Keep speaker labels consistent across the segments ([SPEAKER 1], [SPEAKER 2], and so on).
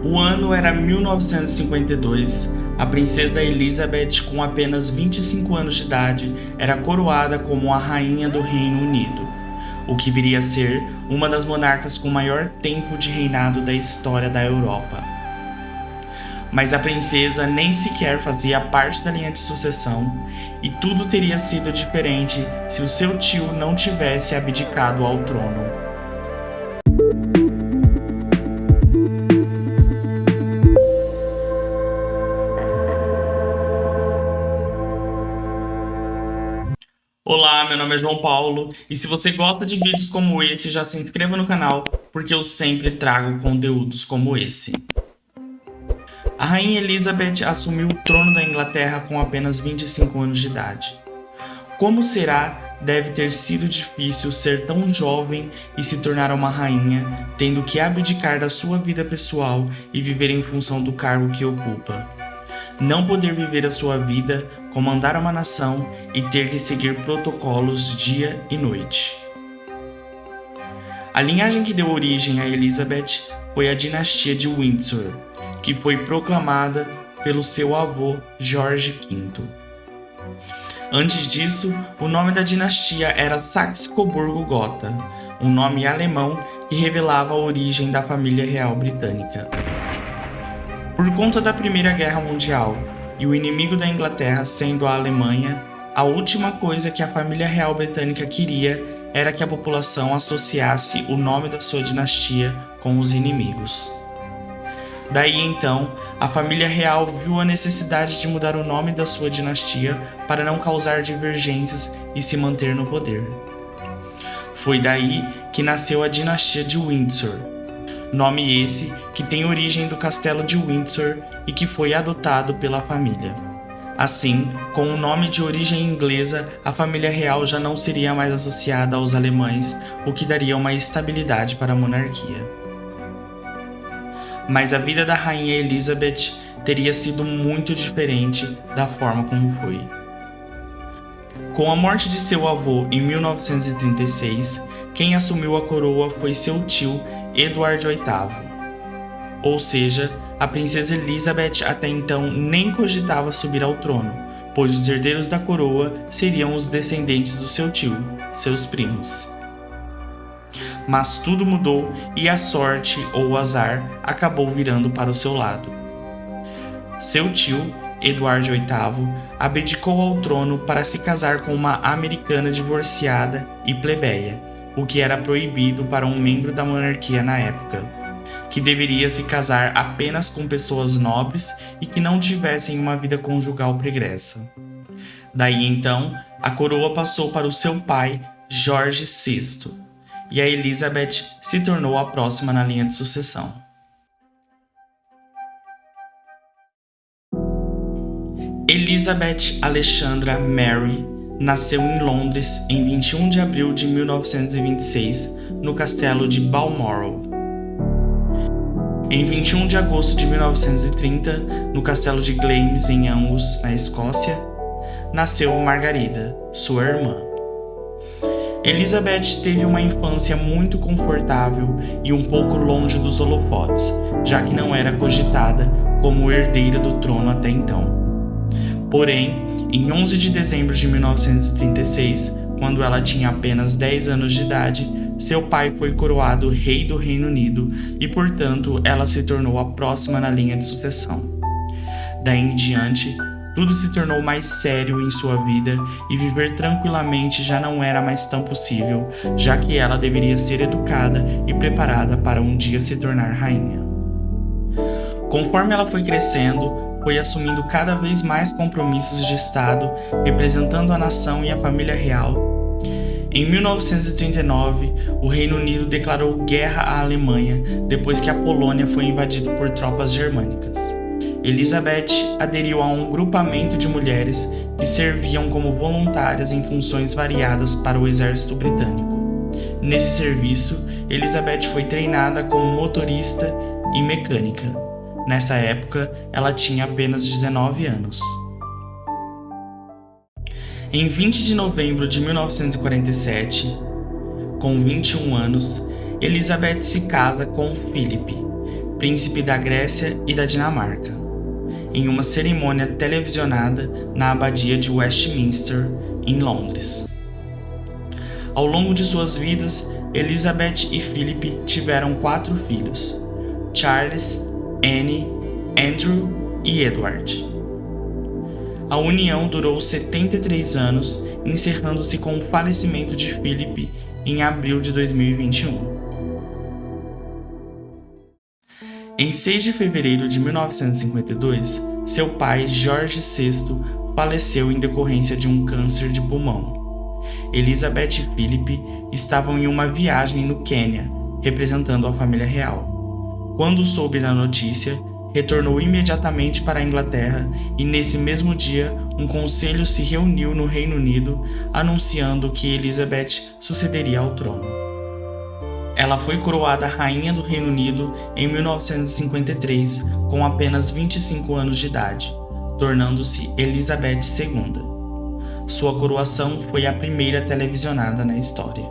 [SPEAKER 1] O ano era 1952. A princesa Elizabeth, com apenas 25 anos de idade, era coroada como a rainha do Reino Unido, o que viria a ser uma das monarcas com maior tempo de reinado da história da Europa. Mas a princesa nem sequer fazia parte da linha de sucessão, e tudo teria sido diferente se o seu tio não tivesse abdicado ao trono. Olá, meu nome é João Paulo, e se você gosta de vídeos como esse, já se inscreva no canal, porque eu sempre trago conteúdos como esse. A Rainha Elizabeth assumiu o trono da Inglaterra com apenas 25 anos de idade. Como será, deve ter sido difícil ser tão jovem e se tornar uma rainha, tendo que abdicar da sua vida pessoal e viver em função do cargo que ocupa. Não poder viver a sua vida, comandar uma nação e ter que seguir protocolos dia e noite. A linhagem que deu origem a Elizabeth foi a dinastia de Windsor, que foi proclamada pelo seu avô Jorge V. Antes disso, o nome da dinastia era Saxe-Coburgo-Gotha, um nome alemão que revelava a origem da família real britânica. Por conta da Primeira Guerra Mundial e o inimigo da Inglaterra sendo a Alemanha, a última coisa que a família real britânica queria era que a população associasse o nome da sua dinastia com os inimigos. Daí então, a família real viu a necessidade de mudar o nome da sua dinastia para não causar divergências e se manter no poder. Foi daí que nasceu a dinastia de Windsor, nome esse que tem origem do castelo de Windsor e que foi adotado pela família. Assim, com o nome de origem inglesa, a família real já não seria mais associada aos alemães, o que daria uma estabilidade para a monarquia. Mas a vida da rainha Elizabeth teria sido muito diferente da forma como foi. Com a morte de seu avô em 1936, quem assumiu a coroa foi seu tio Edward VIII. Ou seja, a princesa Elizabeth até então nem cogitava subir ao trono, pois os herdeiros da coroa seriam os descendentes do seu tio, seus primos. Mas tudo mudou e a sorte ou o azar acabou virando para o seu lado. Seu tio, Edward VIII, abdicou ao trono para se casar com uma americana divorciada e plebeia, o que era proibido para um membro da monarquia na época, que deveria se casar apenas com pessoas nobres e que não tivessem uma vida conjugal pregressa. Daí então, a coroa passou para o seu pai, Jorge VI, e a Elizabeth se tornou a próxima na linha de sucessão. Elizabeth Alexandra Mary nasceu em Londres em 21 de abril de 1926, no castelo de Balmoral. Em 21 de agosto de 1930, no castelo de Glamis, em Angus, na Escócia, nasceu Margarida, sua irmã. Elizabeth teve uma infância muito confortável e um pouco longe dos holofotes, já que não era cogitada como herdeira do trono até então. Porém, em 11 de dezembro de 1936, quando ela tinha apenas 10 anos de idade, seu pai foi coroado rei do Reino Unido e, portanto, ela se tornou a próxima na linha de sucessão. Daí em diante, tudo se tornou mais sério em sua vida e viver tranquilamente já não era mais tão possível, já que ela deveria ser educada e preparada para um dia se tornar rainha. Conforme ela foi crescendo, foi assumindo cada vez mais compromissos de Estado, representando a nação e a família real. Em 1939, o Reino Unido declarou guerra à Alemanha depois que a Polônia foi invadida por tropas germânicas. Elizabeth aderiu a um grupamento de mulheres que serviam como voluntárias em funções variadas para o exército britânico. Nesse serviço, Elizabeth foi treinada como motorista e mecânica. Nessa época, ela tinha apenas 19 anos. Em 20 de novembro de 1947, com 21 anos, Elizabeth se casa com Philip, príncipe da Grécia e da Dinamarca, em uma cerimônia televisionada na abadia de Westminster, em Londres. Ao longo de suas vidas, Elizabeth e Philip tiveram 4 filhos: Charles, Anne, Andrew e Edward. A união durou 73 anos, encerrando-se com o falecimento de Philip em abril de 2021. Em 6 de fevereiro de 1952, seu pai, George VI, faleceu em decorrência de um câncer de pulmão. Elizabeth e Philip estavam em uma viagem no Quênia, representando a família real. Quando soube da notícia, retornou imediatamente para a Inglaterra e, nesse mesmo dia, um conselho se reuniu no Reino Unido, anunciando que Elizabeth sucederia ao trono. Ela foi coroada rainha do Reino Unido em 1953, com apenas 25 anos de idade, tornando-se Elizabeth II. Sua coroação foi a primeira televisionada na história.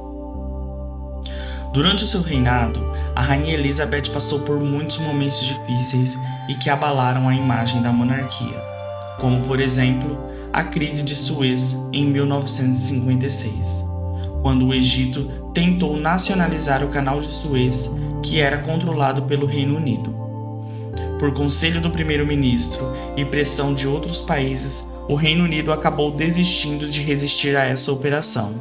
[SPEAKER 1] Durante o seu reinado, a rainha Elizabeth passou por muitos momentos difíceis e que abalaram a imagem da monarquia, como, por exemplo, a crise de Suez em 1956, quando o Egito tentou nacionalizar o Canal de Suez, que era controlado pelo Reino Unido. Por conselho do primeiro-ministro e pressão de outros países, o Reino Unido acabou desistindo de resistir a essa operação,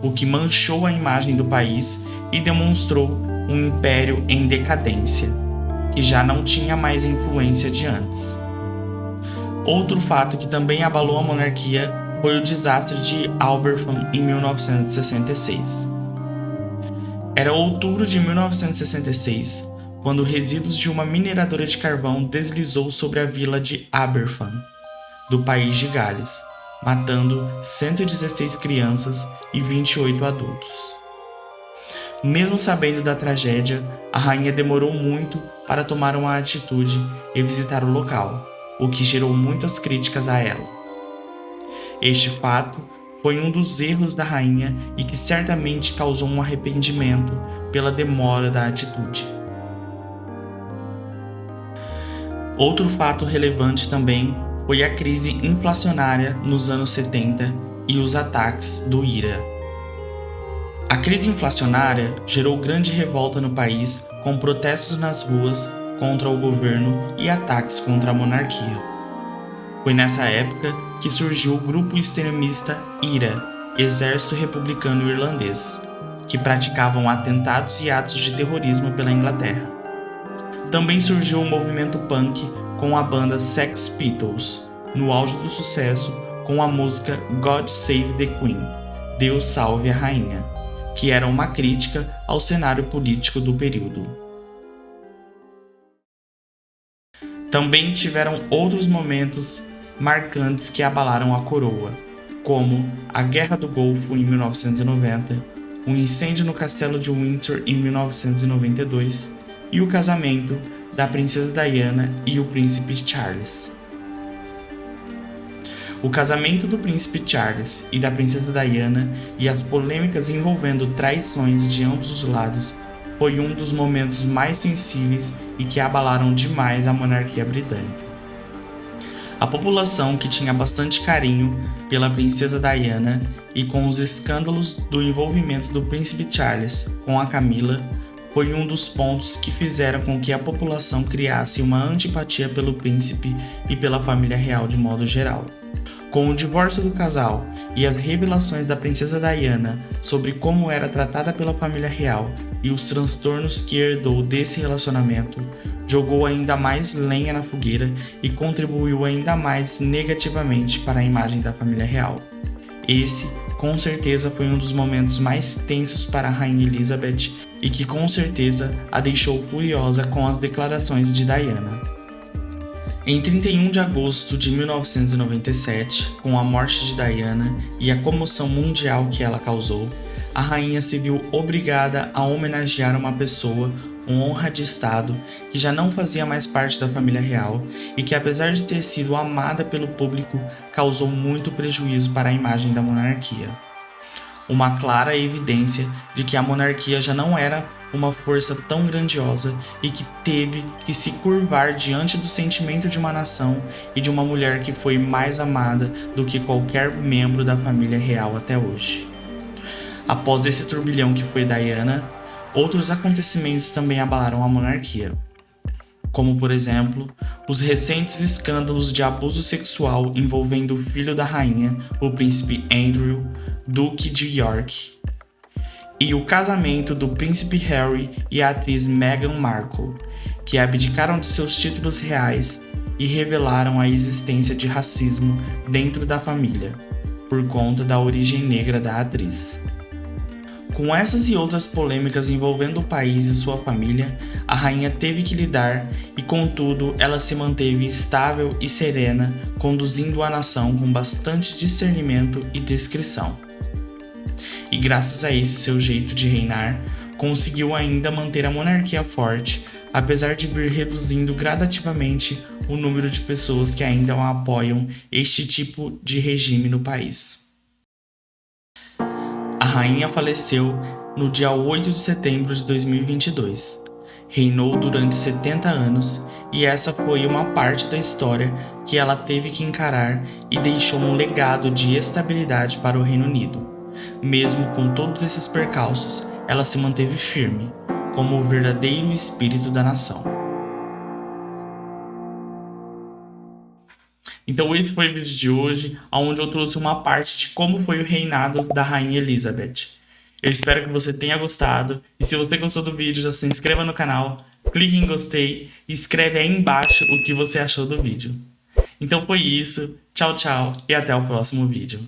[SPEAKER 1] o que manchou a imagem do país e demonstrou um império em decadência, que já não tinha mais influência de antes. Outro fato que também abalou a monarquia foi o desastre de Alberfan em 1966. Era outubro de 1966, quando resíduos de uma mineradora de carvão deslizou sobre a vila de Aberfan, do país de Gales, matando 116 crianças e 28 adultos. Mesmo sabendo da tragédia, a rainha demorou muito para tomar uma atitude e visitar o local, o que gerou muitas críticas a ela. Este fato foi um dos erros da rainha e que certamente causou um arrependimento pela demora da atitude. Outro fato relevante também foi a crise inflacionária nos anos 70 e os ataques do IRA. A crise inflacionária gerou grande revolta no país, com protestos nas ruas contra o governo e ataques contra a monarquia. Foi nessa época que surgiu o grupo extremista IRA, Exército Republicano Irlandês, que praticavam atentados e atos de terrorismo pela Inglaterra. Também surgiu o movimento punk com a banda Sex Pistols, no auge do sucesso com a música God Save the Queen, Deus Salve a Rainha, que era uma crítica ao cenário político do período. Também tiveram outros momentos marcantes que abalaram a coroa, como a Guerra do Golfo em 1990, o incêndio no Castelo de Windsor em 1992 e o casamento da Princesa Diana e o Príncipe Charles. O casamento do Príncipe Charles e da Princesa Diana e as polêmicas envolvendo traições de ambos os lados foi um dos momentos mais sensíveis e que abalaram demais a monarquia britânica. A população, que tinha bastante carinho pela Princesa Diana e com os escândalos do envolvimento do Príncipe Charles com a Camila, foi um dos pontos que fizeram com que a população criasse uma antipatia pelo príncipe e pela família real de modo geral. Com o divórcio do casal e as revelações da Princesa Diana sobre como era tratada pela família real e os transtornos que herdou desse relacionamento, jogou ainda mais lenha na fogueira e contribuiu ainda mais negativamente para a imagem da família real. Esse, com certeza, foi um dos momentos mais tensos para a Rainha Elizabeth e que com certeza a deixou furiosa com as declarações de Diana. Em 31 de agosto de 1997, com a morte de Diana e a comoção mundial que ela causou, a rainha se viu obrigada a homenagear uma pessoa com honra de Estado que já não fazia mais parte da família real e que, apesar de ter sido amada pelo público, causou muito prejuízo para a imagem da monarquia. Uma clara evidência de que a monarquia já não era uma força tão grandiosa e que teve que se curvar diante do sentimento de uma nação e de uma mulher que foi mais amada do que qualquer membro da família real até hoje. Após esse turbilhão que foi Diana, outros acontecimentos também abalaram a monarquia, como por exemplo, os recentes escândalos de abuso sexual envolvendo o filho da rainha, o príncipe Andrew, duque de York, e o casamento do príncipe Harry e a atriz Meghan Markle, que abdicaram de seus títulos reais e revelaram a existência de racismo dentro da família, por conta da origem negra da atriz. Com essas e outras polêmicas envolvendo o país e sua família, a rainha teve que lidar e, contudo, ela se manteve estável e serena, conduzindo a nação com bastante discernimento e discrição. E graças a esse seu jeito de reinar, conseguiu ainda manter a monarquia forte, apesar de vir reduzindo gradativamente o número de pessoas que ainda apoiam este tipo de regime no país. A rainha faleceu no dia 8 de setembro de 2022. Reinou durante 70 anos e essa foi uma parte da história que ela teve que encarar e deixou um legado de estabilidade para o Reino Unido. Mesmo com todos esses percalços, ela se manteve firme, como o verdadeiro espírito da nação. Então esse foi o vídeo de hoje, onde eu trouxe uma parte de como foi o reinado da Rainha Elizabeth. Eu espero que você tenha gostado, e se você gostou do vídeo, já se inscreva no canal, clique em gostei e escreve aí embaixo o que você achou do vídeo. Então foi isso, tchau, tchau e até o próximo vídeo.